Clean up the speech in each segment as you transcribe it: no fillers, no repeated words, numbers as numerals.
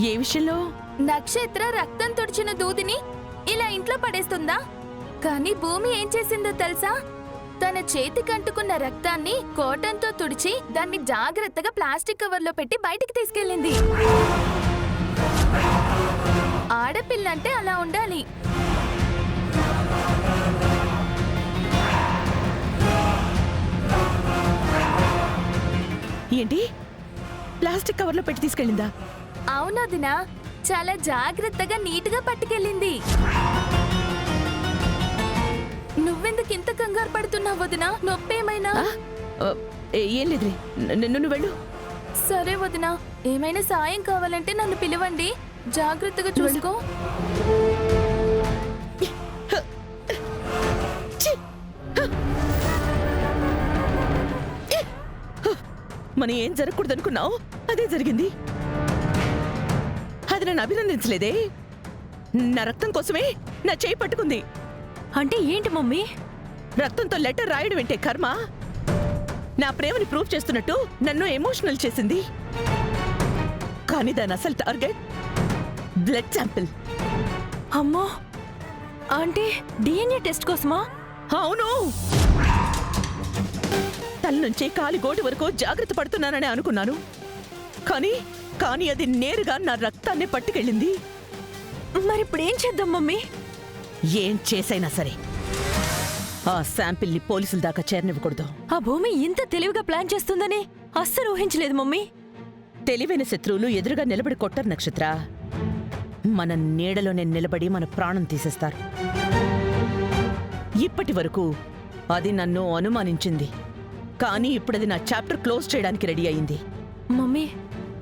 ఏ విషయంలో? నక్షత్ర రక్తం తుడిచిన దూదిని ఇలా ఇంట్లో పడేస్తుందా? కానీ భూమి ఏం చేసిందో తెలుసా? తన చేతికంటుకున్న రక్తాన్ని కాటన్తో తుడిచి దాన్ని జాగ్రత్తగా ప్లాస్టిక్ కవర్లో పెట్టి బయటికి తీసుకెళ్ళింది. ఆడపిల్లంటే అలా ఉండాలి. ఏంటి? ప్లాస్టిక్ కవర్లో పెట్టి తీసుకెళ్ళిందా? అవునదినా, చాలా జాగ్రత్తగా నీట్గా పట్టుకెళ్ళింది. నువ్వెందుకు ఇంత కంగారు పడుతున్నావు వదినా? నొప్పేమైనా? ఏం లేదు, నువ్వు వెళ్ళు. సరే వదినా, ఏమైనా సాయం కావాలంటే నన్ను పిలవండి. జాగ్రత్తగా చూసుకో. మనం ఏం జరగకూడదు అనుకున్నావు, అదే జరిగింది. అది నన్ను అభినందించలేదే. నా రక్తం కోసమే నా చేయి పట్టుకుంది. అంటే ఏంటి మమ్మీ? రక్తంతో లెటర్ రాయడం ఏంటే కర్మ? నా ప్రేమని ప్రూవ్ చేస్తున్నట్టు నన్ను ఎమోషనల్ చేసింది. కానీ దాని అసలు టార్గెట్ బ్లడ్ శాంపిల్. అమ్మో, అంటే డిఎన్ఏ టెస్ట్ కోసమా? అవును. తల నుంచి కాలి గోటి వరకు జాగ్రత్త పడుతున్నానని అనుకున్నాను. కానీ అది నేరుగా నా రక్తాన్ని పట్టుకెళ్ళింది. మరిప్పుడు ఏం చేద్దాం మమ్మీ? ఏం చేసైనా సరే ఆ శాంపిల్ని పోలీసుల దాకా చేరనివ్వకూడదు. ఆ భూమి ఇంత తెలివిగా ప్లాన్ చేస్తుందని అస్సలు ఊహించలేదు మమ్మీ. తెలివైన శత్రువులు ఎదురుగా నిలబడి కొట్టరు నక్షత్ర. మన నీడలోనే నిలబడి మన ప్రాణం తీసేస్తారు. ఇప్పటి వరకు అది నన్ను అనుమానించింది, కానీ ఇప్పుడది నా చాప్టర్ క్లోజ్ చేయడానికి రెడీ అయింది. మమ్మీ,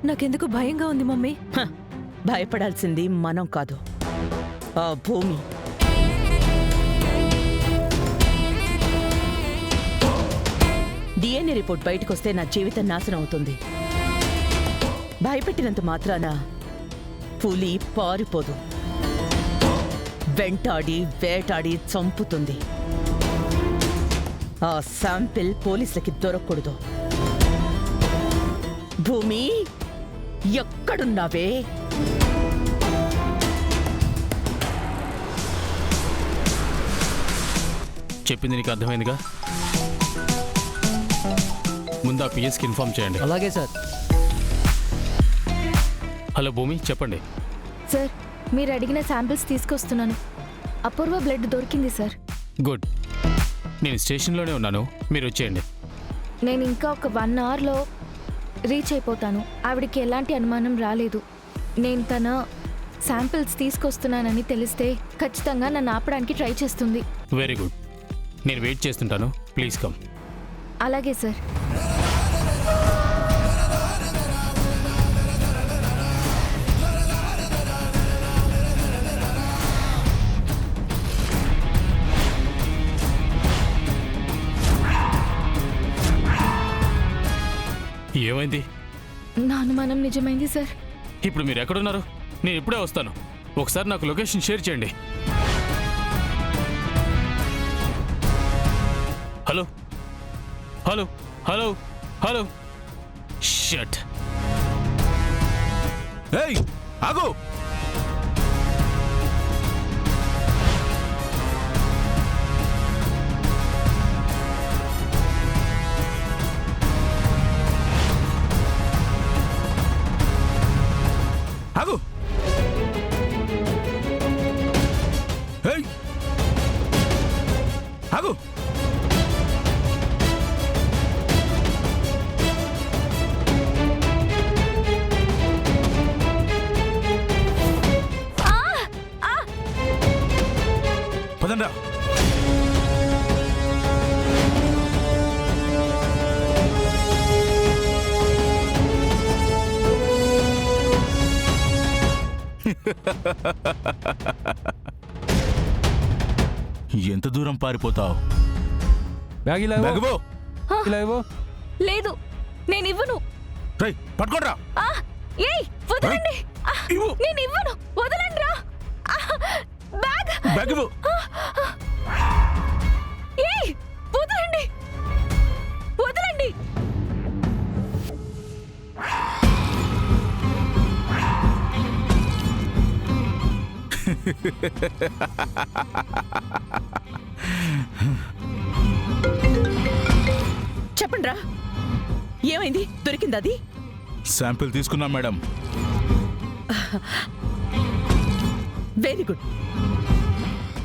నాకెందుకు భయంగా ఉంది మమ్మీ. భయపడాల్సింది మనం కాదు, ఆ భూమి. డిఎన్ఏ రిపోర్ట్ బయటకొస్తే నా జీవితం నాశనం అవుతుంది. భయపెట్టినంత మాత్రాన పులి పారిపోదు, వెంటాడి వేటాడి చంపుతుంది. ఆ శాంపిల్ పోలీసులకి దొరకకూడదు. భూమి, ఎక్కడున్నావే? చెప్పింది నీకు అర్థమైందిగా? ముందు ఆ పిఎస్కి ఇన్ఫార్మ్ చేయండి. అలాగే సార్. హలో భూమి, చెప్పండి. సార్, మీరు అడిగిన శాంపిల్స్ తీసుకొస్తున్నాను. అపూర్వ బ్లడ్ దొరికింది సార్. గుడ్. నేను స్టేషన్లోనే ఉన్నాను, మీరు వచ్చేయండి. నేను ఇంకా ఒక 1 అవర్లో రీచ్ అయిపోతాను. ఆవిడకి ఎలాంటి అనుమానం రాలేదు. నేను తన శాంపిల్స్ తీసుకొస్తున్నానని తెలిస్తే ఖచ్చితంగా నన్ను ఆపడానికి ట్రై చేస్తుంది. Very good. నేను వెయిట్ చేస్తుంటాను, ప్లీజ్ కమ్. అలాగే సార్. ఏమైంది? నా అనుమానం నిజమైంది సార్. ఇప్పుడు మీరు ఎక్కడున్నారు? నేను ఇప్పుడే వస్తాను. ఒకసారి నాకు లొకేషన్ షేర్ చేయండి. Hello hello hello hello. Shut. ఏయ్, ఆగు. ఆగు. ఏయ్, ఆగు. పదండ్రా. ఎంత దూరం పారిపోతావు? బ్యాగ్ ఇలా బ్యాగ్ ఇలా ఇవ్వు. లేదు, నేను ఇవ్వను. పట్టుకోండ్రా. ఏయ్, వదలండి. ఇవ్వు. నేను ఇవ్వను, వదలండి రా. బ్యాగ్ బ్యాగ్ ఇవ్వు. ఏయ్, వదలండి, వదలండి. చెప్పండ్రా, ఏమైంది? దొరికింది అది? శాంపిల్ తీసుకున్నాం మేడం. Very good.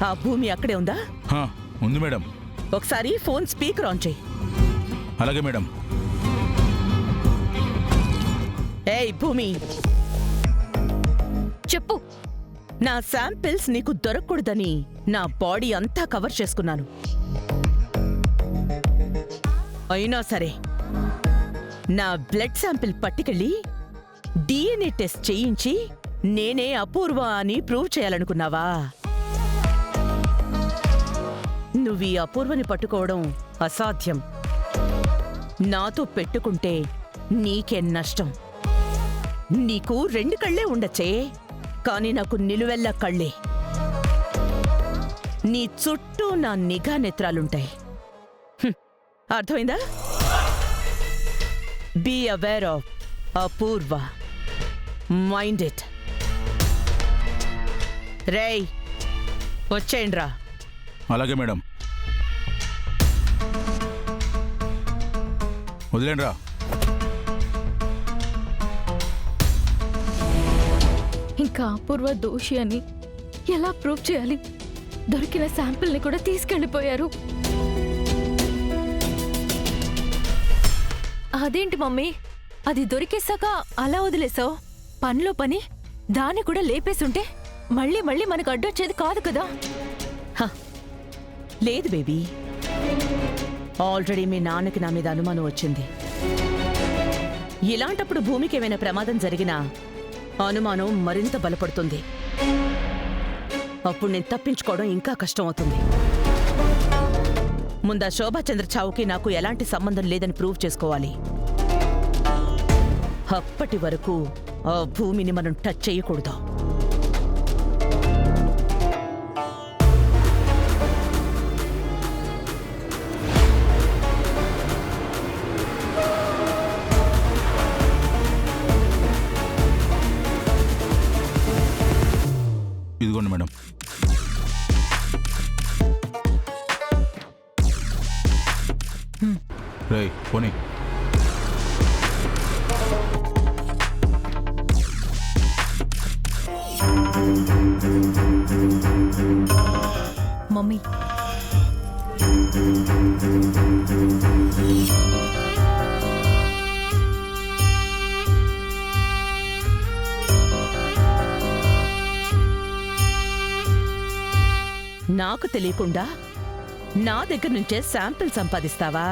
ఆ భూమి అక్కడే ఉందా? హా, ఉంది మేడం. ఒకసారి ఫోన్ స్పీకర్ ఆన్ చేయి. అలాగే మేడం. ఏయ్ భూమి, చెప్పు. నా శాంపిల్స్ నీకు దొరకకూడదని నా బాడీ అంతా కవర్ చేసుకున్నాను. అయినా సరే నా బ్లడ్ శాంపిల్ పట్టుకెళ్ళి DNA టెస్ట్ చేయించి నేనే అపూర్వ అని ప్రూవ్ చేయాలనుకున్నావా? నువ్వీ అపూర్వని పట్టుకోవడం అసాధ్యం. నాతో పెట్టుకుంటే నీకే నష్టం. నీకు 2 కళ్ళే ఉండచ్చే, కానీ నాకు నిలువెల్ల కళ్ళే. నీ చుట్టూ నా నిఘా నేత్రాలుంటాయి. అర్థమైందా? Be aware of Apoorva. Mind it. రేయ్, వచ్చేయండ్రా. అలాగే మేడం. వదిలేండ్రా. ఇంకా అపూర్వ దోషి అని ఎలా ప్రూవ్ చేయాలి? దొరికిన శాంపిల్ని కూడా తీసుకెళ్లిపోయారు. అదేంటి మమ్మీ, అది దొరికేశాక అలా వదిలేసావు? పనిలో పని దాన్ని కూడా లేపేసుంటే మళ్ళీ మళ్ళీ మనకు అడ్డొచ్చేది కాదు కదా. హ, లేదు బేబీ. ఆల్రెడీ మీ నాన్నకి నా మీద అనుమానం వచ్చింది. ఇలాంటప్పుడు భూమికి ఏమైనా ప్రమాదం జరిగినా అనుమానం మరింత బలపడుతుంది. అప్పుడు నేను తప్పించుకోవడం ఇంకా కష్టం అవుతుంది. ముందా శోభాచంద్ర చావుకి నాకు ఎలాంటి సంబంధం లేదని ప్రూవ్ చేసుకోవాలి. అప్పటి వరకు ఆ భూమిని మనం టచ్ చేయకూడదు. ఇదిగోండి మేడం. రేయ్ పోనీ. మమ్మీ, నాకు తెలియకుండా నా దగ్గర నుంచే శాంపిల్ సంపాదిస్తావా?